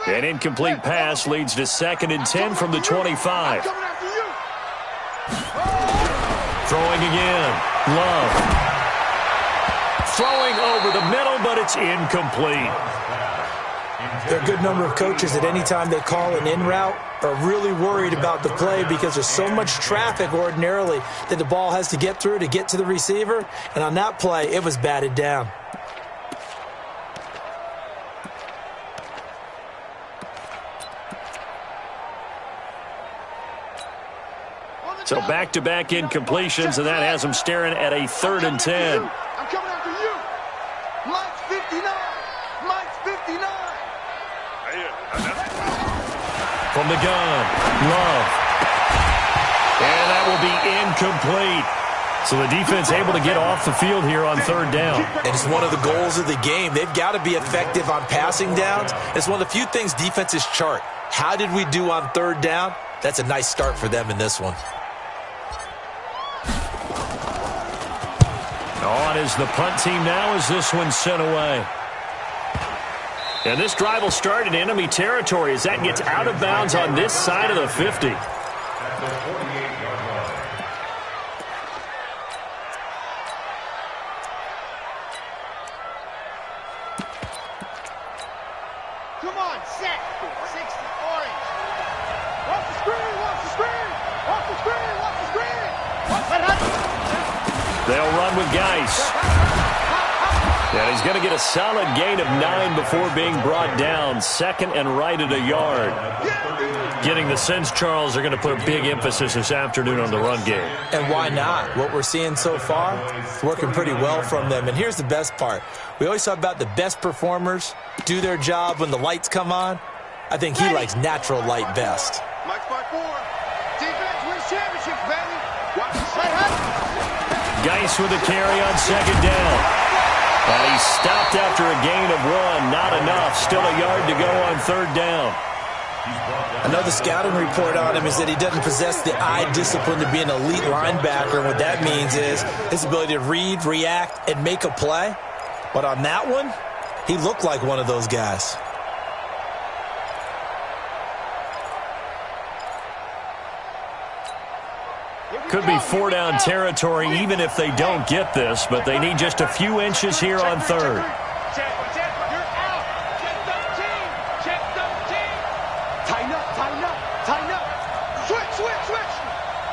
An incomplete pass leads to 2nd and 10 from the 25. Throwing again. Love. Throwing over the middle, but it's incomplete. There are a good number of coaches that any time they call an in route are really worried about the play because there's so much traffic ordinarily that the ball has to get through to get to the receiver. And on that play, it was batted down. So back-to-back incompletions, and that has them staring at a 3rd and 10. I'm coming after you. Mike's 59. Mike's 59. From the gun, Love. And that will be incomplete. So the defense able to get off the field here on 3rd down. And it's one of the goals of the game. They've got to be effective on passing downs. It's one of the few things defenses chart. How did we do on 3rd down? That's a nice start for them in this one. On is the punt team now as this one's sent away. And this drive will start in enemy territory as that gets out of bounds on this side of the 50. Come on, set. 60, orange. Watch the screen, watch the screen. Watch the screen, watch the screen. They'll run with Geis. And he's going to get a solid gain of 9 before being brought down. 2nd and right at a yard. Getting the sense, Charles, they're going to put a big emphasis this afternoon on the run game. And why not? What we're seeing so far, it's working pretty well from them. And here's the best part. We always talk about the best performers do their job when the lights come on. I think he likes natural light best. Mike's by 4. Defense wins championships, baby. Watch the set. Geis with a carry on 2nd down. And he stopped after a gain of 1. Not enough. Still a yard to go on 3rd down. I know the scouting report on him is that he doesn't possess the eye discipline to be an elite linebacker. And what that means is his ability to read, react, and make a play. But on that one, he looked like one of those guys. Could be 4-down territory even if they don't get this, but they need just a few inches here on 3rd. Check, you're out. Check 13. Check 13. Tighten up, tighten up, tighten up. Switch.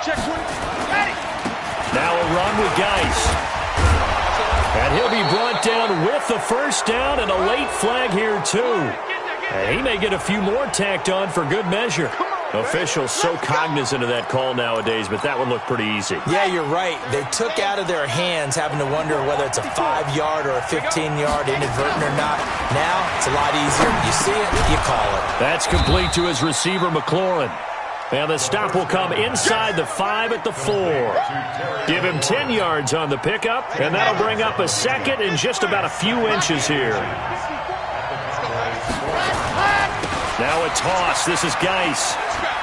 Check 20. Ready. Now a run with Geis. And he'll be brought down with the 1st down and a late flag here too. And he may get a few more tacked on for good measure. Officials so cognizant of that call nowadays, but that one looked pretty easy. Yeah, you're right. They took out of their hands having to wonder whether it's a 5-yard or a 15-yard inadvertent or not. Now, it's a lot easier. You see it, you call it. That's complete to his receiver, McLaurin. And the stop will come inside the 5 at the 4. Give him 10 yards on the pickup, and that'll bring up a 2nd and just about a few inches here. Now a toss. This is Geis.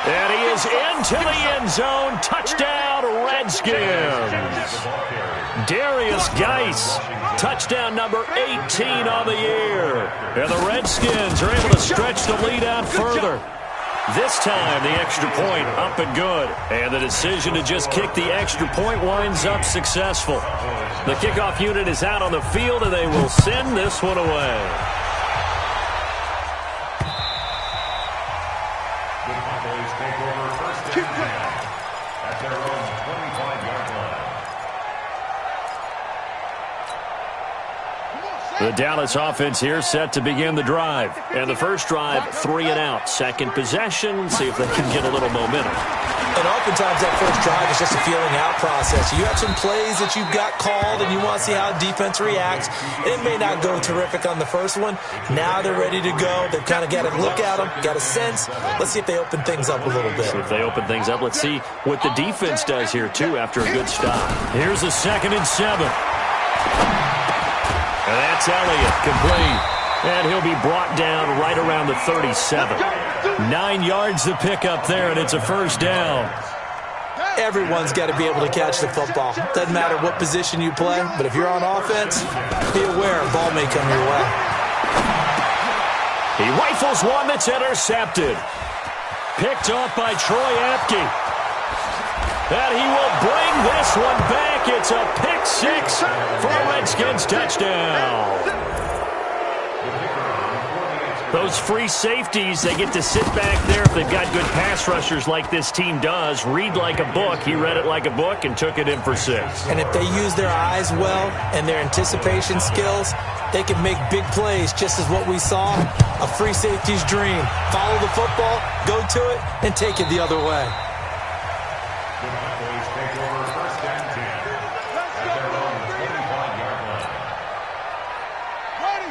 And he is into the end zone. Touchdown, Redskins. Darius Geis. Touchdown number 18 on the year. And the Redskins are able to stretch the lead out further. This time, the extra point up and good. And the decision to just kick the extra point winds up successful. The kickoff unit is out on the field, and they will send this one away. The Dallas offense here set to begin the drive. And the first drive, 3 and out. Second possession, see if they can get a little momentum. And oftentimes that first drive is just a feeling out process. You have some plays that you've got called and you want to see how defense reacts. It may not go terrific on the first one. Now they're ready to go. They've kind of got to look at them, got a sense. Let's see if they open things up a little bit. See if they open things up. Let's see what the defense does here, too, after a good stop. Here's a 2nd and 7. And that's Elliott, complete. And he'll be brought down right around the 37. 9 yards to pick up there, and it's a 1st down. Everyone's got to be able to catch the football. Doesn't matter what position you play, but if you're on offense, be aware a ball may come your way. He rifles one that's intercepted. Picked off by Troy Apke. And he will bring this one back. It's a pick six for a Redskins touchdown. Those free safeties, they get to sit back there if they've got good pass rushers like this team does. Read like a book. He read it like a book and took it in for 6. And if they use their eyes well and their anticipation skills, they can make big plays, just as what we saw, a free safety's dream. Follow the football, go to it, and take it the other way.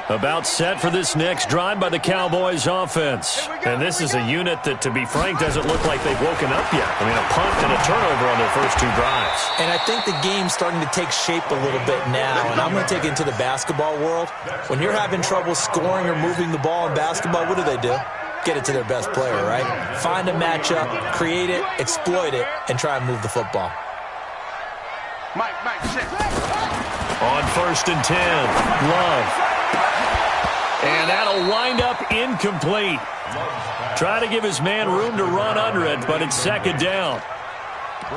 About set for this next drive by the Cowboys offense. And this is a unit that, to be frank, doesn't look like they've woken up yet. I mean, a punt and a turnover on their first 2 drives. And I think the game's starting to take shape a little bit now. And I'm going to take it into the basketball world. When you're having trouble scoring or moving the ball in basketball, what do? Get it to their best player, right? Find a matchup, create it, exploit it, and try and move the football. Mike, check. On first and 10, Love. And that'll wind up incomplete. Try to give his man room to run under it, but it's second down.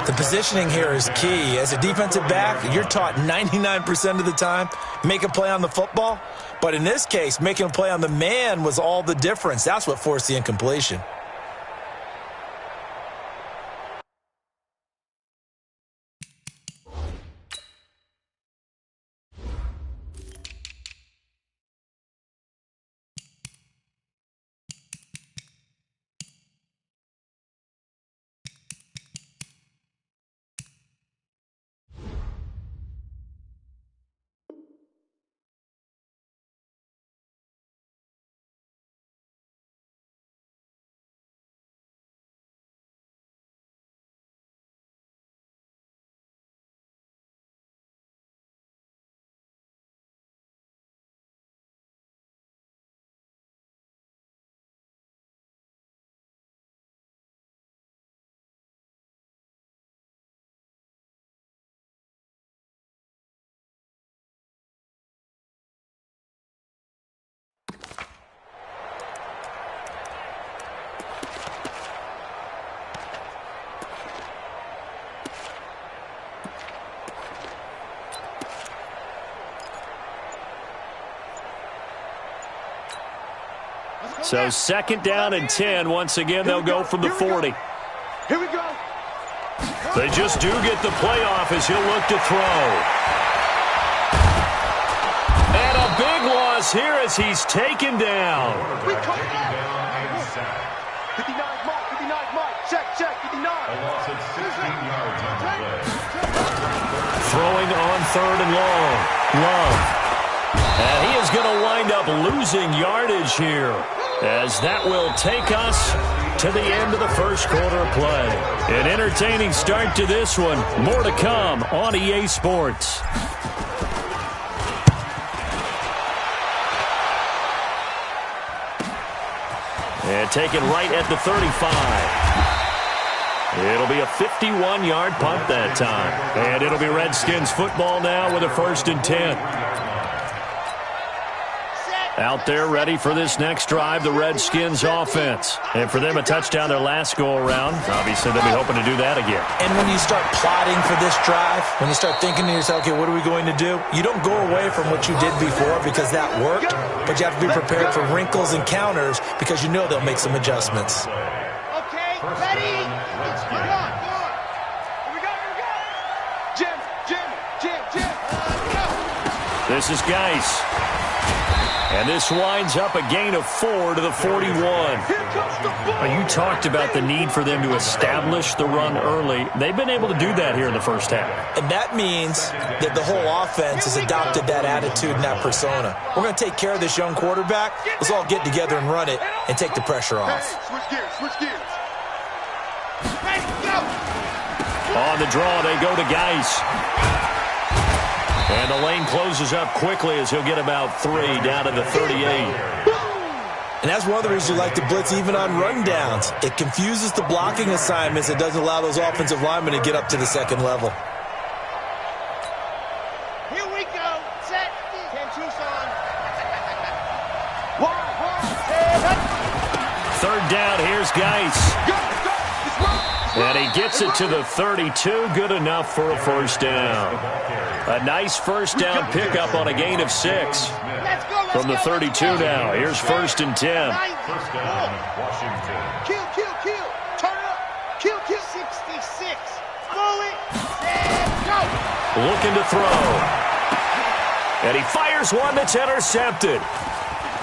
The positioning here is key. As a defensive back, you're taught 99% of the time, make a play on the football. But in this case, making a play on the man was all the difference. That's what forced the incompletion. So second down and 10. Once again, they'll go from the 40. Here we go. They just do get the playoff as he'll look to throw. And a big loss here as he's taken down. We come back. 59, Mike. Check, 59. A loss of 16 yards on the play. Throwing on third and long. Love. And he is going to wind up losing yardage here, as that will take us to the end of the first quarter of play. An entertaining start to this one. More to come on EA Sports. And taken right at the 35. It'll be a 51-yard punt that time. And it'll be Redskins football now with a first and 10. Out there ready for this next drive, the Redskins offense. And for them, a touchdown their last go-around. Obviously, they'll be hoping to do that again. And when you start plotting for this drive, when you start thinking to yourself, okay, what are we going to do? You don't go away from what you did before because that worked, but you have to be prepared for wrinkles and counters because you know they'll make some adjustments. Okay, ready? Come on. Here we go. Jim. This is Geis. And this winds up a gain of 4 to the 41. You talked about the need for them to establish the run early. They've been able to do that here in the first half. And that means that the whole offense has adopted that attitude and that persona. We're going to take care of this young quarterback. Let's all get together and run it and take the pressure off. Switch gears. Ready, go. On the draw, they go to Geis. And the lane closes up quickly as he'll get about 3 down to the 38. And that's one of the reasons you like to blitz even on rundowns. It confuses the blocking assignments. It doesn't allow those offensive linemen to get up to the second level. Here we go. Set. 10 Tucson. 1, 2, third down, here's Geis. And he gets it to the 32. Good enough for a first down. A nice first down pickup on a gain of 6. From the 32 now. Here's 1st and 10. First down, Washington. Kill. Turn it up. Kill. 66. Fully. Set. Go. Looking to throw. And he fires one that's intercepted.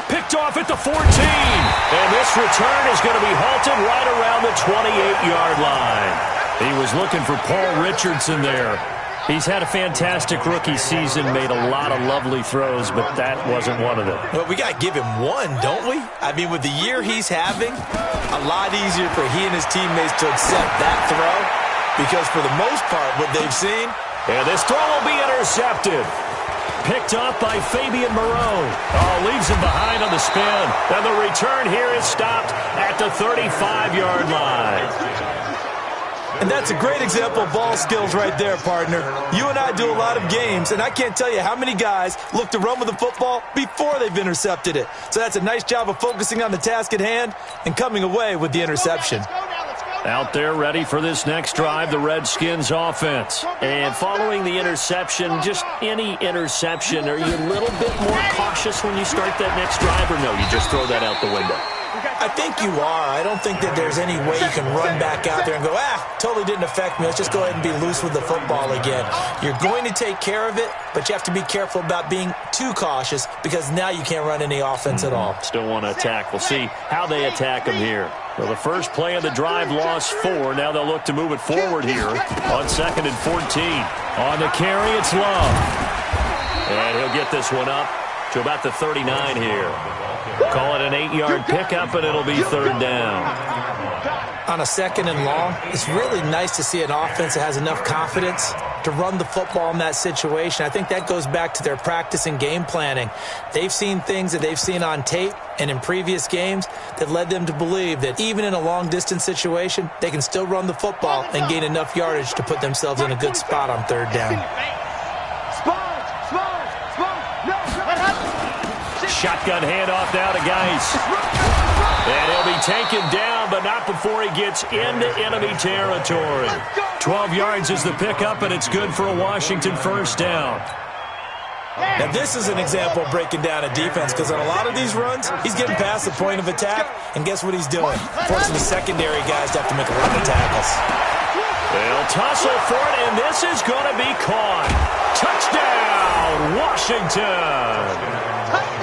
Picked off at the 14. And this return is going to be halted right around the 28-yard line. He was looking for Paul Richardson there. He's had a fantastic rookie season, made a lot of lovely throws, but that wasn't one of them. Well, we got to give him one, don't we? I mean, with the year he's having, a lot easier for he and his teammates to accept that throw, because for the most part, what they've seen. And this throw will be intercepted. Picked up by Fabian Moreau. Oh, leaves him behind on the spin. And the return here is stopped at the 35-yard line. And that's a great example of ball skills right there, partner. You and I do a lot of games, and I can't tell you how many guys look to run with the football before they've intercepted it. So that's a nice job of focusing on the task at hand and coming away with the interception. Out there ready for this next drive, the Redskins offense. And following the interception, just any interception, are you a little bit more cautious when you start that next drive, or no, you just throw that out the window? I think you are. I don't think that there's any way you can run back out there and go, totally didn't affect me. Let's just go ahead and be loose with the football again. You're going to take care of it, but you have to be careful about being too cautious because now you can't run any offense at all. Still want to attack. We'll see how they attack them here. Well, the first play of the drive lost 4. Now they'll look to move it forward here on 2nd and 14. On the carry, it's Love. And he'll get this one up to about the 39 here. Call it an 8-yard pickup, and it'll be 3rd down. On a 2nd and long, it's really nice to see an offense that has enough confidence to run the football in that situation. I think that goes back to their practice and game planning. They've seen things that they've seen on tape and in previous games that led them to believe that even in a long-distance situation, they can still run the football and gain enough yardage to put themselves in a good spot on 3rd down. Shotgun handoff now to Geis. And he'll be taken down, but not before he gets into enemy territory. 12 yards is the pickup, and it's good for a Washington first down. Now, this is an example of breaking down a defense because on a lot of these runs, he's getting past the point of attack, and guess what he's doing? Forcing the secondary guys to have to make a lot of tackles. They'll tussle for it, and this is going to be caught. Touchdown, Washington!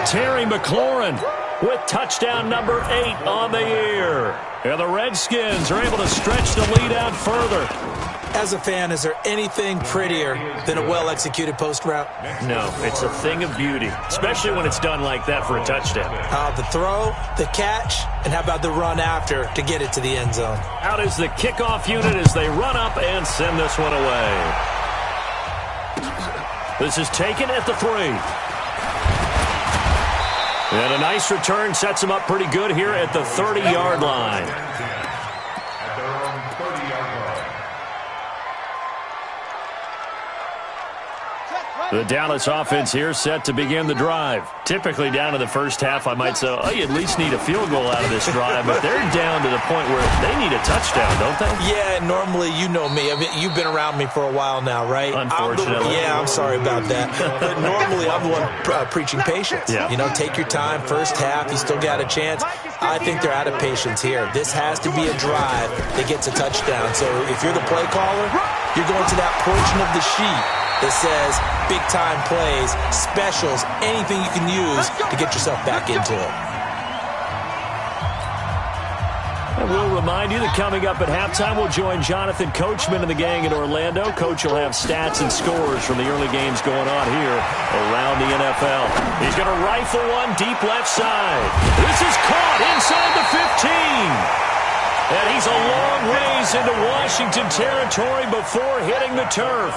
Terry McLaurin with touchdown number 8 on the year. And the Redskins are able to stretch the lead out further. As a fan, is there anything prettier than a well-executed post route? No, it's a thing of beauty, especially when it's done like that for a touchdown. The throw, the catch, and how about the run after to get it to the end zone? Out is the kickoff unit as they run up and send this one away. This is taken at the 3. And a nice return sets him up pretty good here at the 30-yard line. At their own 30-yard line. The Dallas offense here set to begin the drive. Typically down to the first half, I might say, you at least need a field goal out of this drive, but they're down to the point where they need a touchdown, don't they? Yeah, normally, you know me. I mean, you've been around me for a while now, right? Unfortunately. I'm sorry about that. But normally, I'm the one preaching patience. Yeah. You know, take your time. First half, you still got a chance. I think they're out of patience here. This has to be a drive that gets a touchdown. So if you're the play caller, you're going to that portion of the sheet that says big-time plays, specials, anything you can use to get yourself back into it. And we'll remind you that coming up at halftime, we'll join Jonathan Coachman and the gang in Orlando. Coach will have stats and scores from the early games going on here around the NFL. He's going to rifle one deep left side. This is caught inside the 15. And he's a long ways into Washington territory before hitting the turf.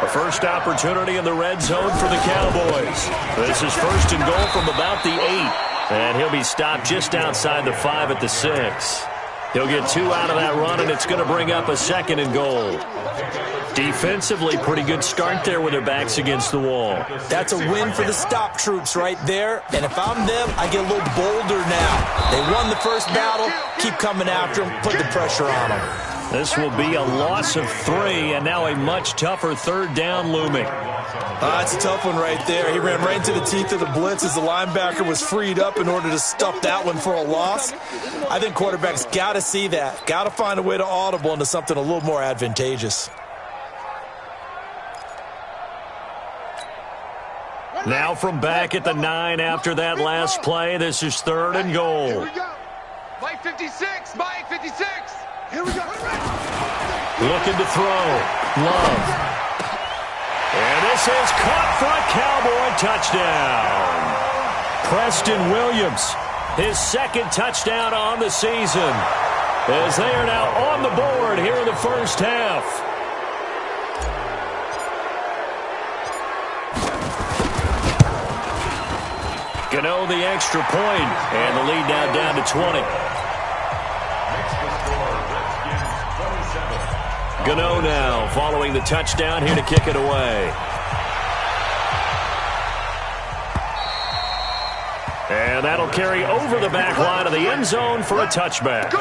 A first opportunity in the red zone for the Cowboys. This is 1st and goal from about the 8. And he'll be stopped just outside the 5 at the 6. He'll get 2 out of that run, and it's going to bring up a 2nd and goal. Defensively, pretty good start there with their backs against the wall. That's a win for the stop troops right there. And if I'm them, I get a little bolder now. They won the first battle. Keep coming after them. Put the pressure on them. This will be a loss of 3, and now a much tougher 3rd down looming. That's a tough one right there. He ran right into the teeth of the blitz as the linebacker was freed up in order to stuff that one for a loss. I think quarterbacks got to see that. Got to find a way to audible into something a little more advantageous. Now from back at the 9 after that last play, this is 3rd and goal. Here we go. Mike 56, Mike 56. Here we go. Looking to throw. Love. And this is caught for a Cowboy touchdown. Preston Williams, his 2nd touchdown on the season, as they are now on the board here in the first half. Gano the extra point, and the lead now down to 20. Gano now following the touchdown here to kick it away. And that'll carry over the back line of the end zone for a touchback.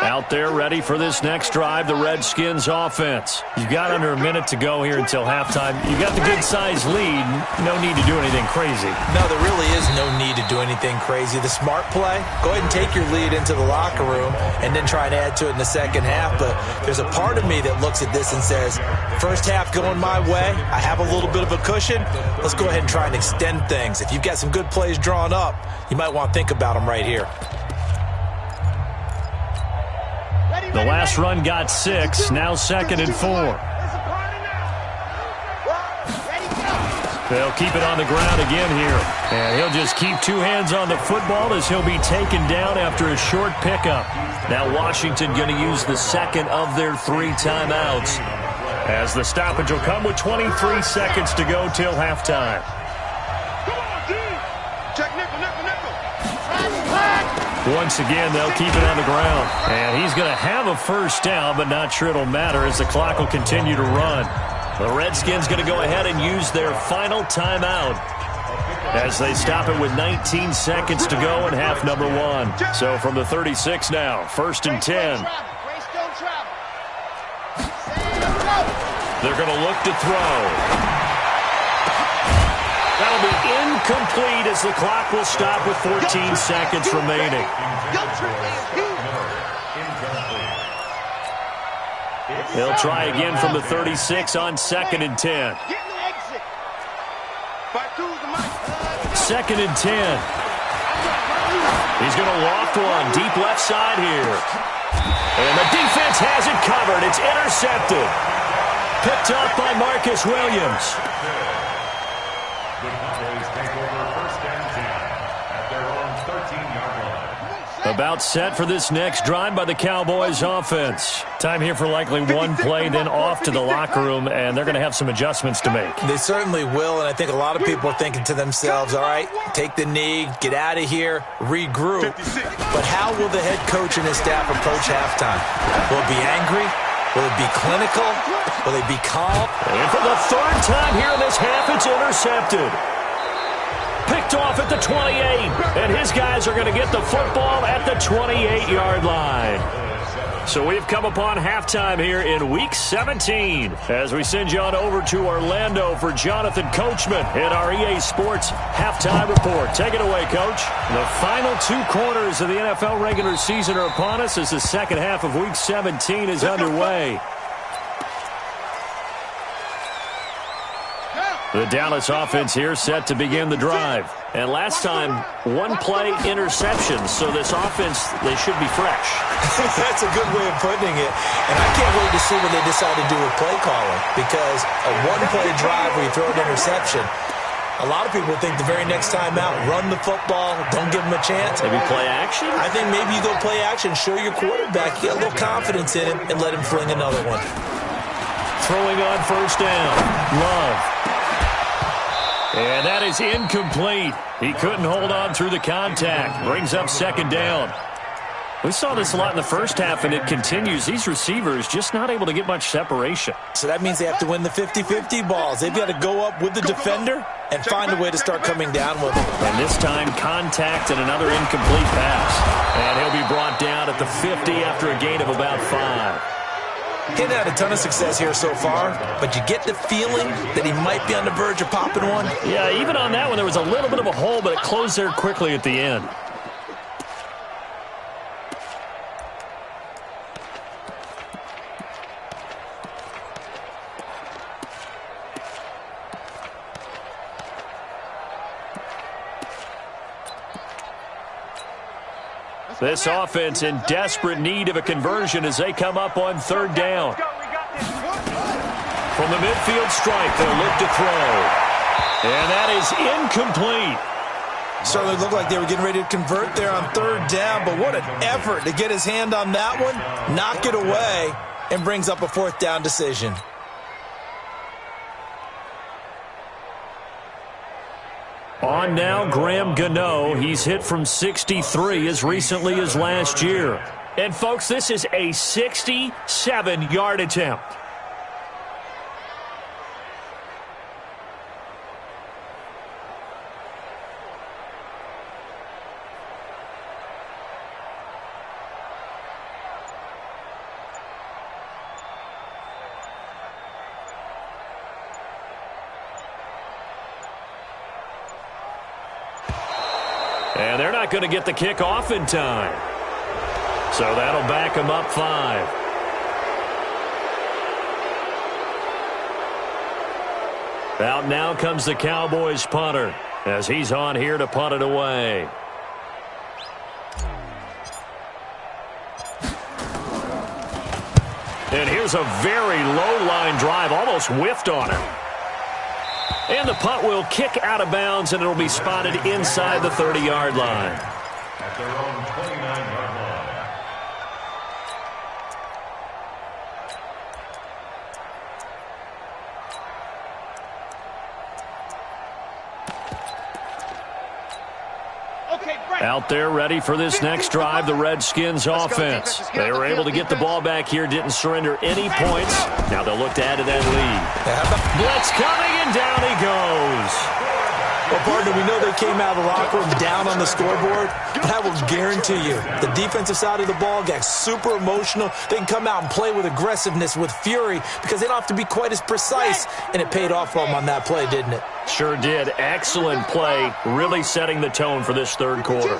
Out there ready for this next drive, the Redskins offense. You've got under a minute to go here until halftime. You've got the good-sized lead. No need to do anything crazy. No, there really is no need to do anything crazy. The smart play, go ahead and take your lead into the locker room and then try and add to it in the second half. But there's a part of me that looks at this and says, first half going my way, I have a little bit of a cushion. Let's go ahead and try and extend things. If you've got some good plays drawn up, you might want to think about them right here. The last run got 6, now 2nd and 4. They'll keep it on the ground again here. And he'll just keep 2 hands on the football as he'll be taken down after a short pickup. Now Washington going to use the 2nd of their 3 timeouts, as the stoppage will come with 23 seconds to go till halftime. Once again, they'll keep it on the ground. And he's going to have a first down, but not sure it'll matter as the clock will continue to run. The Redskins going to go ahead and use their final timeout as they stop it with 19 seconds to go in half number 1. So from the 36 now, 1st and 10. They're going to look to throw. That'll be incomplete as the clock will stop with 14 seconds remaining. They'll try again from the 36 on 2nd and 10. 2nd and 10. He's going to loft one deep left side here. And the defense has it covered. It's intercepted. Picked up by Marcus Williams. About set for this next drive by the Cowboys offense. Time here for likely one play, then off to the locker room, and they're going to have some adjustments to make. They certainly will, and I think a lot of people are thinking to themselves, all right, take the knee, get out of here, regroup. But how will the head coach and his staff approach halftime? Will it be angry? Will it be clinical? Will they be calm? And for the 3rd time here in this half, it's intercepted. Picked off at the 28, and his guys are going to get the football at the 28-yard line. So we've come upon halftime here in Week 17 as we send you on over to Orlando for Jonathan Coachman in our EA Sports Halftime Report. Take it away, Coach. The final 2 quarters of the NFL regular season are upon us as the second half of Week 17 is underway. The Dallas offense here set to begin the drive. And last time, 1-play interception. So this offense, they should be fresh. That's a good way of putting it. And I can't wait to see what they decide to do with play calling. Because a 1-play drive where you throw an interception, A lot of people think the very next time out, run the football, don't give him a chance. Maybe play action? I think maybe you go play action, show your quarterback, get a little confidence in him, and let him fling another one. Throwing on first down. Love. And that is incomplete. He couldn't hold on through the contact. Brings up second down. We saw this a lot in the first half, and it continues. These receivers just not able to get much separation. So that means they have to win the 50-50 balls. They've got to go up with the defender and find a way to start coming down with him. And this time, contact and another incomplete pass. And he'll be brought down at the 50 after a gain of about 5. He hadn't had a ton of success here so far, but you get the feeling that he might be on the verge of popping one. Yeah, even on that one, there was a little bit of a hole, but it closed there quickly at the end. This offense in desperate need of a conversion as they come up on third down. From the midfield stripe, they'll look to throw. And that is incomplete. Certainly looked like they were getting ready to convert there on third down, but what an effort to get his hand on that one, knock it away, and brings up a fourth down decision. On now, Graham Gano. He's hit from 63 as recently as last year. And, folks, this is a 67-yard attempt. And they're not going to get the kick off in time. So that'll back them up 5. Out now comes the Cowboys punter as he's on here to punt it away. And here's a very low line drive, almost whiffed on it. And the punt will kick out of bounds, and it'll be spotted inside the 30-yard line. At their own 29-yard line. Out there ready for this next drive, the Redskins offense. They were able to get the ball back here, didn't surrender any points. Now they'll look to add to that lead. Blitz coming, and down he goes. Well, partner, we know they came out of the locker room down on the scoreboard, but I will guarantee you the defensive side of the ball got super emotional. They can come out and play with aggressiveness, with fury, because they don't have to be quite as precise, and it paid off for them on that play, didn't it? Sure did. Excellent play, really setting the tone for this third quarter.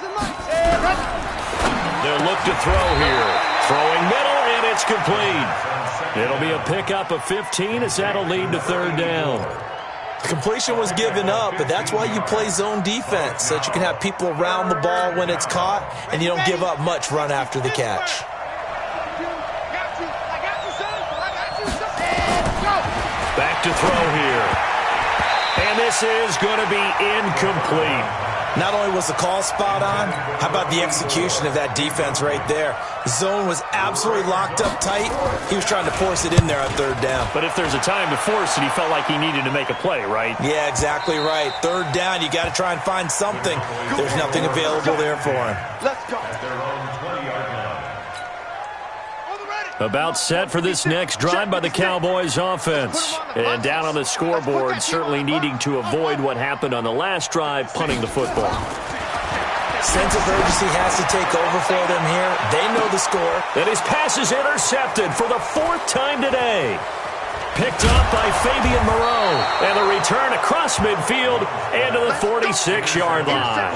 They'll look to throw here. Throwing middle, and it's complete. It'll be a pickup of 15 as that'll lead to third down. The completion was given up, but that's why you play zone defense, so that you can have people around the ball when it's caught, and you don't give up much run after the catch. Back to throw here. And this is going to be incomplete. Not only was the call spot on, how about the execution of that defense right there? The zone was absolutely locked up tight. He was trying to force it in there on third down. But if there's a time to force it, he felt like he needed to make a play, right? Yeah, exactly right. Third down, you got to try and find something. There's nothing available there for him. Let's go. At their own 20-yard line. About set for this next drive by the Cowboys offense. And down on the scoreboard, certainly needing to avoid what happened on the last drive, punting the football. Sense of urgency has to take over for them here. They know the score. And his pass is intercepted for the 4th time today. Picked up by Fabian Moreau. And the return across midfield and to the 46-yard line.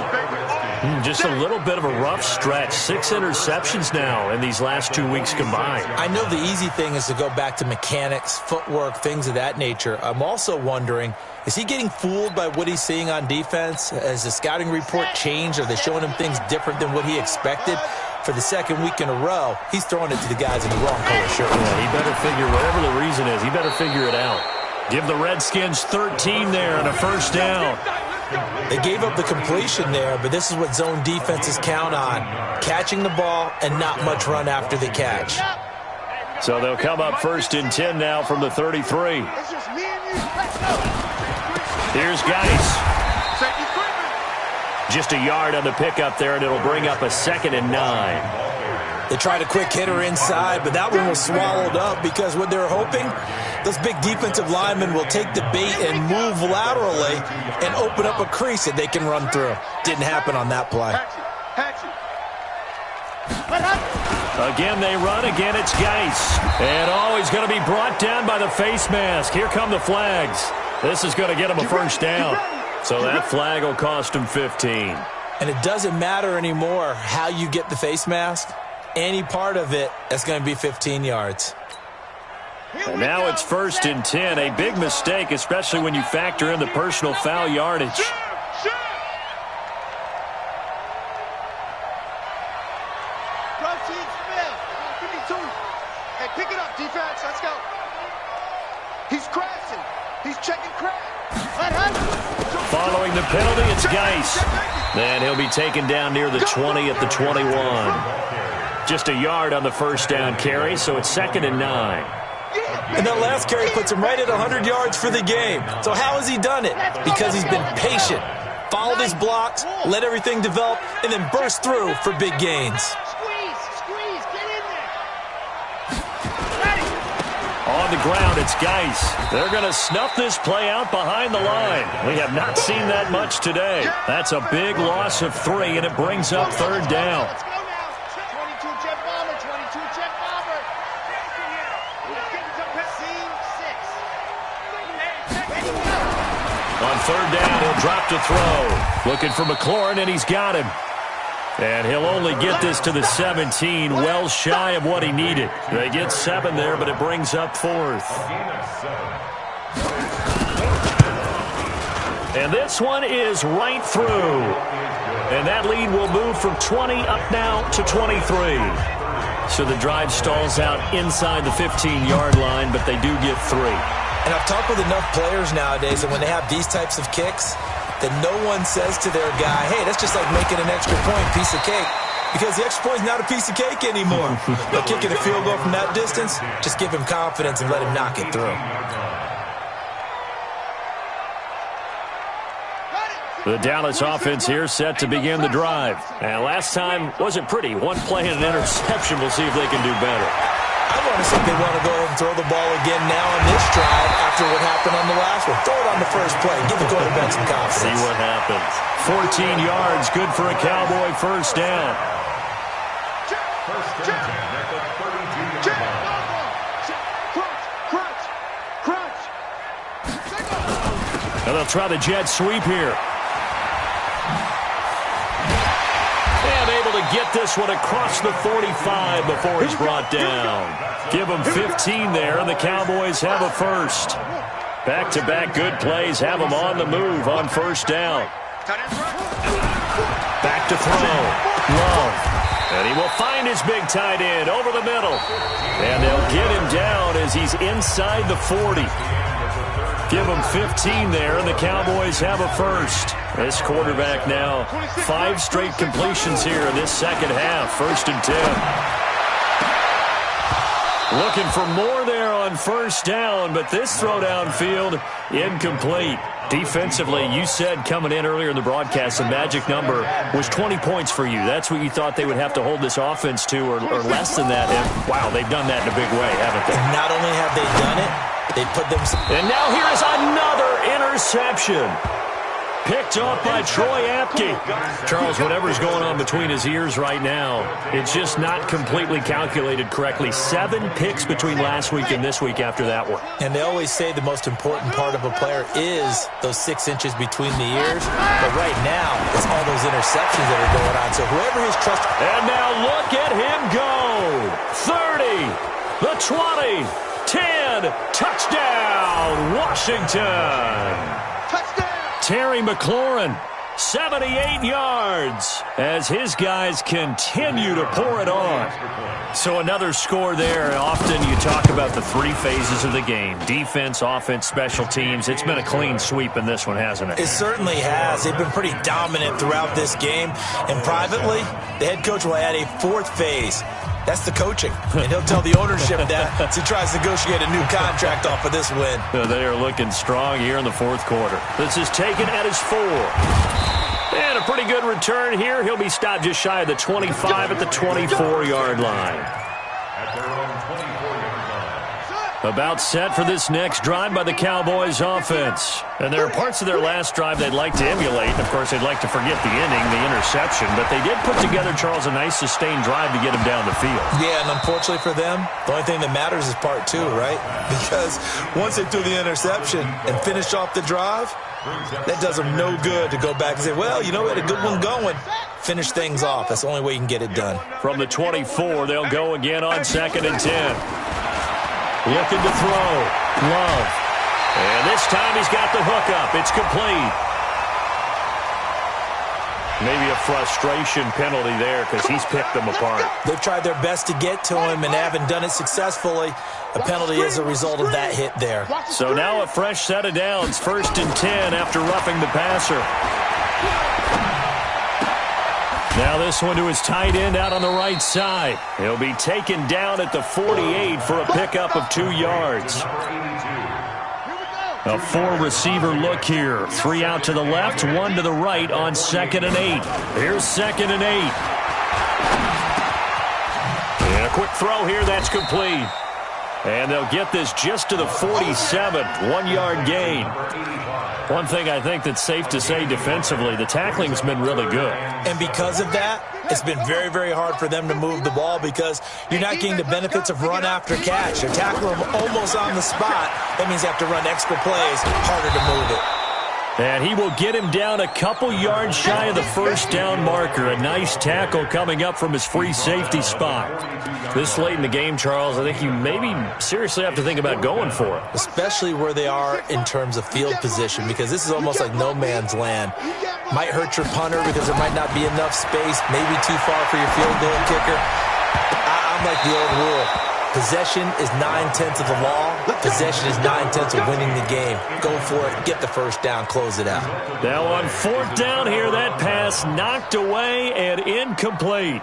Just a little bit of a rough stretch. 6 interceptions now in these last 2 weeks combined. I know the easy thing is to go back to mechanics, footwork, things of that nature. I'm also wondering, is he getting fooled by what he's seeing on defense? Has the scouting report changed? Are they showing him things different than what he expected? For the second week in a row, he's throwing it to the guys in the wrong color shirt. Yeah, he better figure, whatever the reason is, he better figure it out. Give the Redskins 13 there and a first down. They gave up the completion there, but this is what zone defenses count on. Catching the ball and not much run after the catch. So they'll come up 1st and 10 now from the 33. Here's Geis. Just a yard on the pickup there, and it'll bring up a 2nd and 9. They tried a quick hitter inside, but that one was swallowed up because what they're hoping, those big defensive linemen will take the bait and move laterally and open up a crease that they can run through. Didn't happen on that play. Again, they run. Again, it's Geis. And he's going to be brought down by the face mask. Here come the flags. This is going to get him a first down. So that flag will cost him 15. And it doesn't matter anymore how you get the face mask. Any part of it, that's going to be 15 yards. And now it's 1st and 10. A big mistake, especially when you factor in the personal foul yardage. Hey, pick it up, defense. Let's go. He's crashing. He's checking crash. Following the penalty, it's Geis. Then he'll be taken down near the 20 at the 21. Just a yard on the first down carry, so it's 2nd and 9. And that last carry puts him right at 100 yards for the game. So how has he done it? Because he's been patient, followed his blocks, let everything develop, and then burst through for big gains. Squeeze, get in there. On the ground, it's Geis. They're going to snuff this play out behind the line. We have not seen that much today. That's a big loss of 3, and it brings up 3rd down. On 3rd down, he'll drop to throw. Looking for McLaurin, and he's got him. And he'll only get this to the 17, well shy of what he needed. They get 7 there, but it brings up 4th. And this one is right through. And that lead will move from 20 up now to 23. So the drive stalls out inside the 15-yard line, but they do get 3. And I've talked with enough players nowadays that when they have these types of kicks, that no one says to their guy, hey, that's just like making an extra point, piece of cake. Because the extra point is not a piece of cake anymore. But kicking a field goal from that distance, just give him confidence and let him knock it through. The Dallas offense here set to begin the drive. And last time wasn't pretty. One play and an interception. We'll see if they can do better. I want to see if they want to go ahead and throw the ball again now on this drive after what happened on the last one. Throw it on the first play. Give the quarterback some confidence. See what happens. 14 yards, good for a Cowboy first down. And they'll try the jet sweep here. And able to get this one across the 45 before he's brought down. Give them 15 there, and the Cowboys have a first. Back-to-back good plays have them on the move on first down. Back to throw. Love. And he will find his big tight end over the middle. And they'll get him down as he's inside the 40. Give them 15 there, and the Cowboys have a first. This quarterback now, 5 straight completions here in this second half. 1st and 10. Looking for more there on first down, but this throw downfield, incomplete. Defensively, you said coming in earlier in the broadcast, the magic number was 20 points for you. That's what you thought they would have to hold this offense to, or less than that. And, wow, they've done that in a big way, haven't they? And not only have they done it, they put them... And now here is another interception. Picked off by Troy Apke. Charles, whatever's going on between his ears right now, it's just not completely calculated correctly. 7 picks between last week and this week after that one. And they always say the most important part of a player is those 6 inches between the ears. But right now, it's all those interceptions that are going on. So whoever he's trusted... And now look at him go. 30, the 20, 10, touchdown, Washington. Touchdown. Terry McLaurin 78 yards as his guys continue to pour it on. So another score there. Often you talk about the three phases of the game: defense, offense, special teams. It's been a clean sweep in this one, hasn't it? It certainly has. They've been pretty dominant throughout this game. And privately, the head coach will add a fourth phase. That's the coaching. And he'll tell the ownership that as he tries to negotiate a new contract off of this win. They are looking strong here in the fourth quarter. This is taken at his 4. And a pretty good return here. He'll be stopped just shy of the 25 at the 24-yard line. At their own 24-yard line. About set for this next drive by the Cowboys offense. And there are parts of their last drive they'd like to emulate. Of course, they'd like to forget the ending, the interception. But they did put together, Charles, a nice sustained drive to get him down the field. Yeah, and unfortunately for them, the only thing that matters is part 2, right? Because once they threw the interception and finished off the drive, that does them no good to go back and say, well, you know, we had a good one going. Finish things off. That's the only way you can get it done. From the 24, they'll go again on 2nd and 10. Looking to throw. Love. And this time he's got the hookup. It's complete. Maybe a frustration penalty there because he's picked them apart. They've tried their best to get to him and haven't done it successfully. A penalty as a result of that hit there. So now a fresh set of downs. 1st and 10 after roughing the passer. Now this one to his tight end out on the right side. He'll be taken down at the 48 for a pickup of 2 yards. A 4-receiver look here. 3 out to the left, 1 to the right on 2nd and 8. Here's 2nd and 8. And a quick throw here, that's complete. And they'll get this just to the 47, 1-yard gain. One thing I think that's safe to say defensively, the tackling's been really good. And because of that, it's been very, very hard for them to move the ball because you're not getting the benefits of run after catch. They're tackling them almost on the spot. That means you have to run extra plays, harder to move it. And he will get him down a couple yards shy of the first down marker. A nice tackle coming up from his free safety spot. This late in the game, Charles, I think you maybe seriously have to think about going for it. Especially where they are in terms of field position, because this is almost like no man's land. Might hurt your punter because there might not be enough space, maybe too far for your field goal kicker. I'm like the old rule. Possession is 9/10 of the law. Possession is 9/10 of winning the game. Go for it. Get the first down. Close it out. Now on 4th down here, that pass knocked away and incomplete.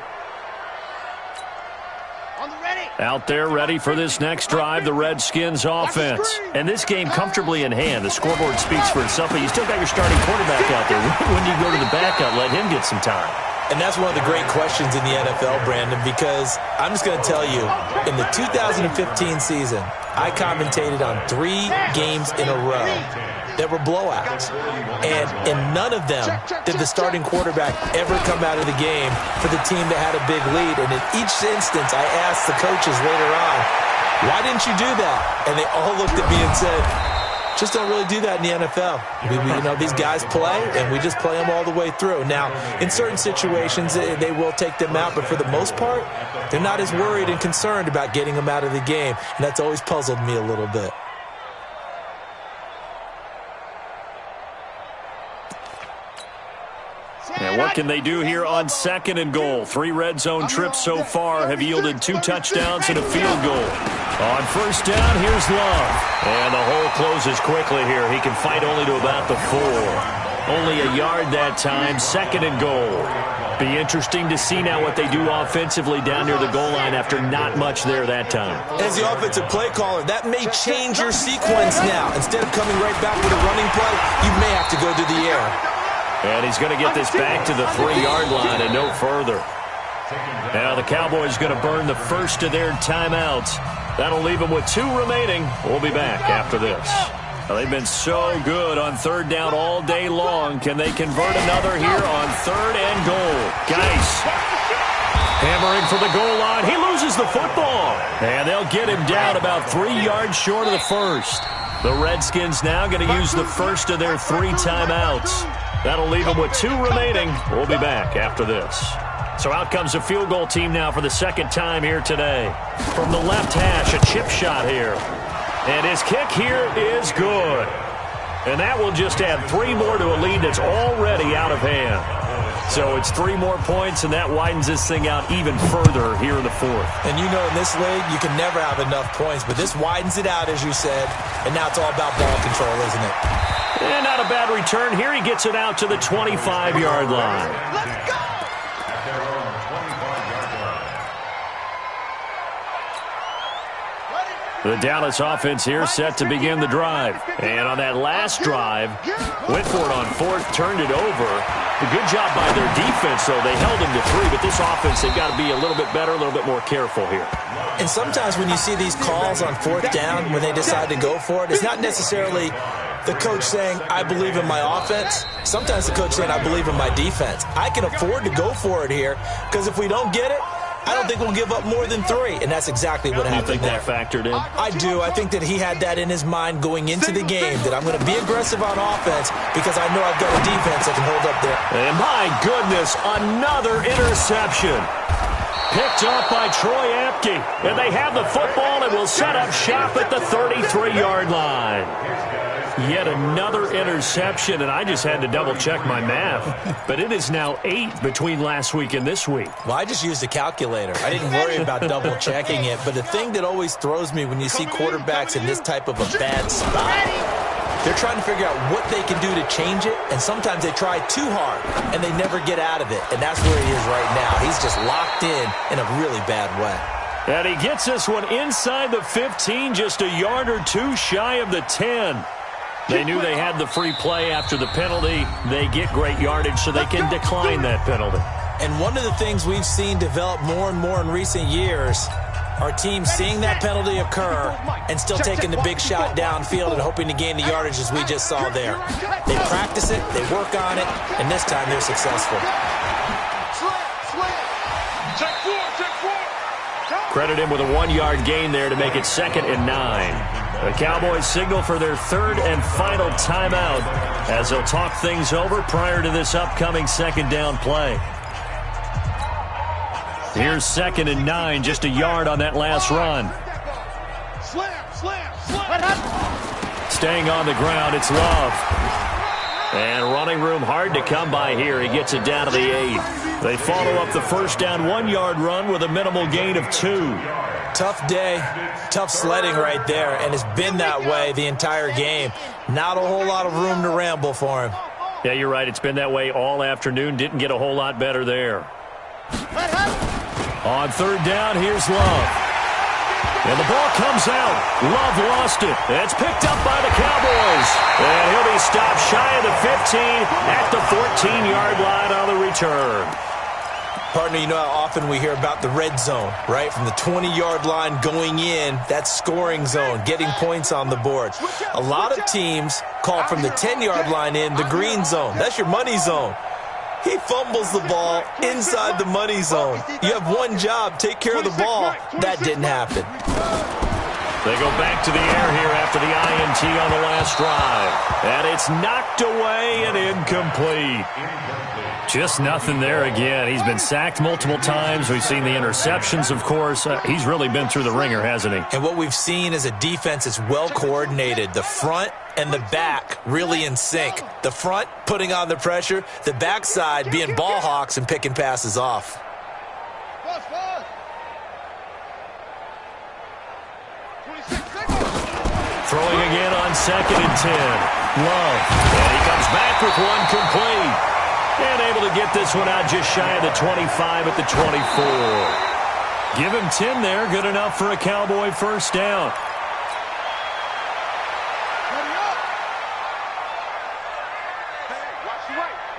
Out there ready for this next drive, the Redskins offense. And this game comfortably in hand. The scoreboard speaks for itself, but you still got your starting quarterback out there. When do you go to the backup, let him get some time? And that's one of the great questions in the NFL, Brandon, because I'm just going to tell you, in the 2015 season, I commentated on 3 games in a row that were blowouts. And in none of them did the starting quarterback ever come out of the game for the team that had a big lead. And in each instance, I asked the coaches later on, why didn't you do that? And they all looked at me and said, just don't really do that in the NFL. These guys play, and we just play them all the way through. Now, in certain situations, they will take them out, but for the most part, they're not as worried and concerned about getting them out of the game, and that's always puzzled me a little bit. Now what can they do here on 2nd and goal? 3 red zone trips so far have yielded 2 touchdowns and a field goal. On 1st down, here's Love. And the hole closes quickly here. He can fight only to about the 4. Only a yard that time, 2nd and goal. Be interesting to see now what they do offensively down near the goal line after not much there that time. As the offensive play caller, that may change your sequence now. Instead of coming right back with a running play, you may have to go to the air. And he's going to get this back to the 3-yard line and no further. Now the Cowboys going to burn the first of their timeouts. That'll leave them with 2 remaining. We'll be back after this. Now, they've been so good on 3rd down all day long. Can they convert another here on 3rd and goal? Geis hammering for the goal line. He loses the football. And they'll get him down about 3 yards short of the first. The Redskins now going to use the first of their 3 timeouts. That'll leave them with 2 remaining. We'll be back after this. So out comes the field goal team now for the 2nd time here today. From the left hash, a chip shot here. And his kick here is good. And that will just add 3 more to a lead that's already out of hand. So it's 3 more points, and that widens this thing out even further here in the fourth. And you know in this league, you can never have enough points, but this widens it out, as you said, and now it's all about ball control, isn't it? And not a bad return. Here he gets it out to the 25-yard line. Let's go! The Dallas offense here set to begin the drive. And on that last drive, went for it on fourth, turned it over. A good job by their defense, though. They held them to 3, but this offense, they've got to be a little bit better, a little bit more careful here. And sometimes when you see these calls on fourth down, when they decide to go for it, it's not necessarily the coach saying, I believe in my offense. Sometimes the coach saying, I believe in my defense. I can afford to go for it here, because if we don't get it, I don't think we'll give up more than 3, and that's exactly what happened there. You think there. that factored in? I do. I think that he had that in his mind going into the game, that I'm going to be aggressive on offense because I know I've got a defense that can hold up there. And my goodness, another interception. Picked off by Troy Apke. And they have the football and will set up shop at the 33-yard line. Yet another interception, and I just had to double-check my math. But it is now 8 between last week and this week. Well, I just used a calculator. I didn't worry about double-checking it. But the thing that always throws me when you see quarterbacks in this type of a bad spot, they're trying to figure out what they can do to change it, and sometimes they try too hard, and they never get out of it. And that's where he is right now. He's just locked in a really bad way. And he gets this one inside the 15, just a yard or 2 shy of the 10. They knew they had the free play after the penalty. They get great yardage, so they can decline that penalty. And one of the things we've seen develop more and more in recent years are teams seeing that penalty occur and still taking the big shot downfield and hoping to gain the yardage as we just saw there. They practice it, they work on it, and this time they're successful. Credit him with a 1-yard gain there to make it 2nd and 9. The Cowboys signal for their 3rd and final timeout as they'll talk things over prior to this upcoming 2nd down play. Here's 2nd and 9, just a yard on that last run. Staying on the ground, it's Love. And running room hard to come by here. He gets it down to the 8. They follow up the first down 1-yard run with a minimal gain of 2. Tough day, tough sledding right there, and it's been that way the entire game. Not a whole lot of room to ramble for him. Yeah, you're right. It's been that way all afternoon. Didn't get a whole lot better there. On 3rd down, here's Love. And the ball comes out. Love lost it. It's picked up by the Cowboys. And he'll be stopped shy of the 15 at the 14-yard line on the return. Partner, you know how often we hear about the red zone, right? From the 20-yard line going in, that's scoring zone, getting points on the board. A lot of teams call from the 10-yard line in the green zone. That's your money zone. He fumbles the ball inside the money zone. You have one job, take care of the ball. That didn't happen. They go back to the air here after the INT on the last drive. And it's knocked away and incomplete. Just nothing there again. He's been sacked multiple times. We've seen the interceptions, of course. He's really been through the ringer, hasn't he? And what we've seen is a defense that's well coordinated. The front and the back really in sync. The front putting on the pressure. The backside being ball hawks and picking passes off. Throwing again on 2nd and 10. Love. And he comes back with one complete. And able to get this one out just shy of the 25 at the 24. Give him 10 there. Good enough for a Cowboy first down.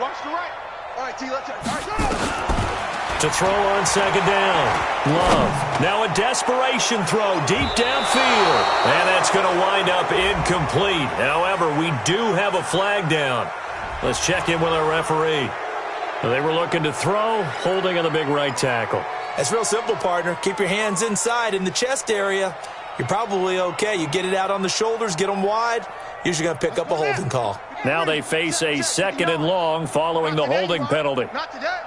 Watch the right. All right, T, let's go. To throw on 2nd down. Love. Now a desperation throw deep downfield. And that's going to wind up incomplete. However, we do have a flag down. Let's check in with our referee. They were looking to throw, holding on the big right tackle. That's real simple, partner. Keep your hands inside in the chest area. You're probably okay. You get it out on the shoulders, get them wide. Usually going to pick up a holding call. Now they face a 2nd and long following the holding penalty. Not today.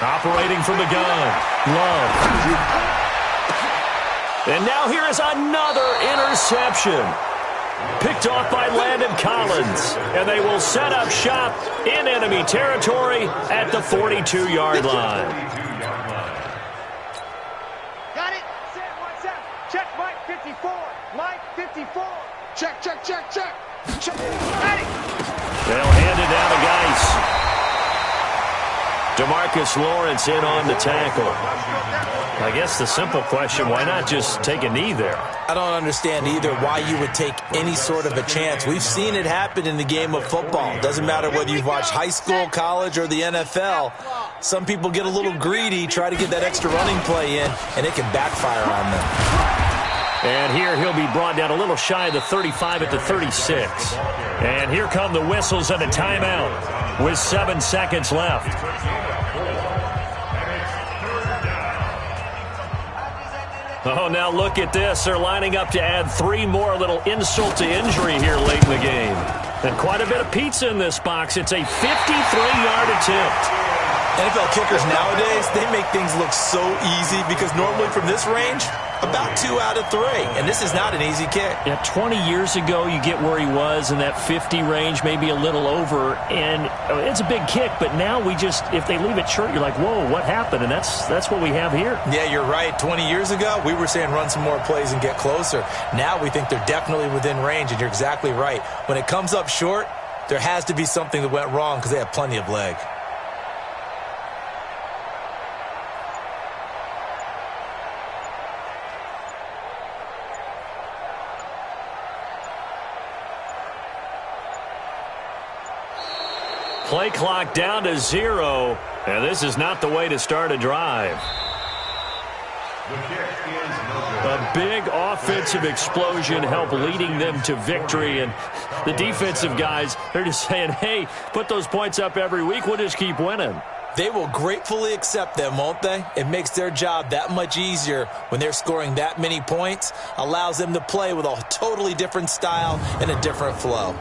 Operating from the gun. Love. And now here is another interception. Picked off by Landon Collins. And they will set up shop in enemy territory at the 42-yard line. Got it. Check Mike 54. Mike 54. Check. Check. Got it. They'll hand it down to Geis. DeMarcus Lawrence in on the tackle. I guess the simple question, why not just take a knee there? I don't understand either why you would take any sort of a chance. We've seen it happen in the game of football. Doesn't matter whether you've watched high school, college, or the NFL. Some people get a little greedy, try to get that extra running play in, and it can backfire on them. And here he'll be brought down a little shy of the 35 at the 36. And here come the whistles and a timeout with 7 seconds left. Oh, now look at this. They're lining up to add 3 more, a little insult to injury here late in the game. And quite a bit of pizza in this box. It's a 53-yard attempt. NFL kickers nowadays, they make things look so easy because normally from this range, about 2 out of 3. And this is not an easy kick. Yeah, 20 years ago, you get where he was in that 50 range, maybe a little over. And it's a big kick, but now we just, if they leave it short, you're like, whoa, what happened? And that's what we have here. Yeah, you're right. 20 years ago, we were saying run some more plays and get closer. Now we think they're definitely within range, and you're exactly right. When it comes up short, there has to be something that went wrong because they have plenty of leg. Play clock down to 0, and this is not the way to start a drive. A big offensive explosion helped leading them to victory, and the defensive guys, they're just saying, hey, put those points up every week, we'll just keep winning. They will gratefully accept them, won't they? It makes their job that much easier when they're scoring that many points, allows them to play with a totally different style and a different flow.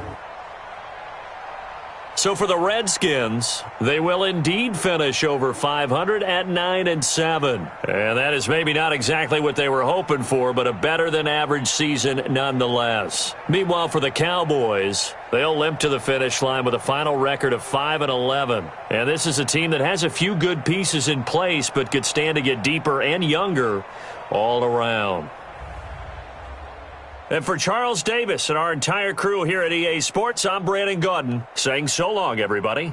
So for the Redskins, they will indeed finish over 500 at 9-7. And that is maybe not exactly what they were hoping for, but a better-than-average season nonetheless. Meanwhile, for the Cowboys, they'll limp to the finish line with a final record of 5-11. And this is a team that has a few good pieces in place, but could stand to get deeper and younger all around. And for Charles Davis and our entire crew here at EA Sports, I'm Brandon Gaudin saying so long, everybody.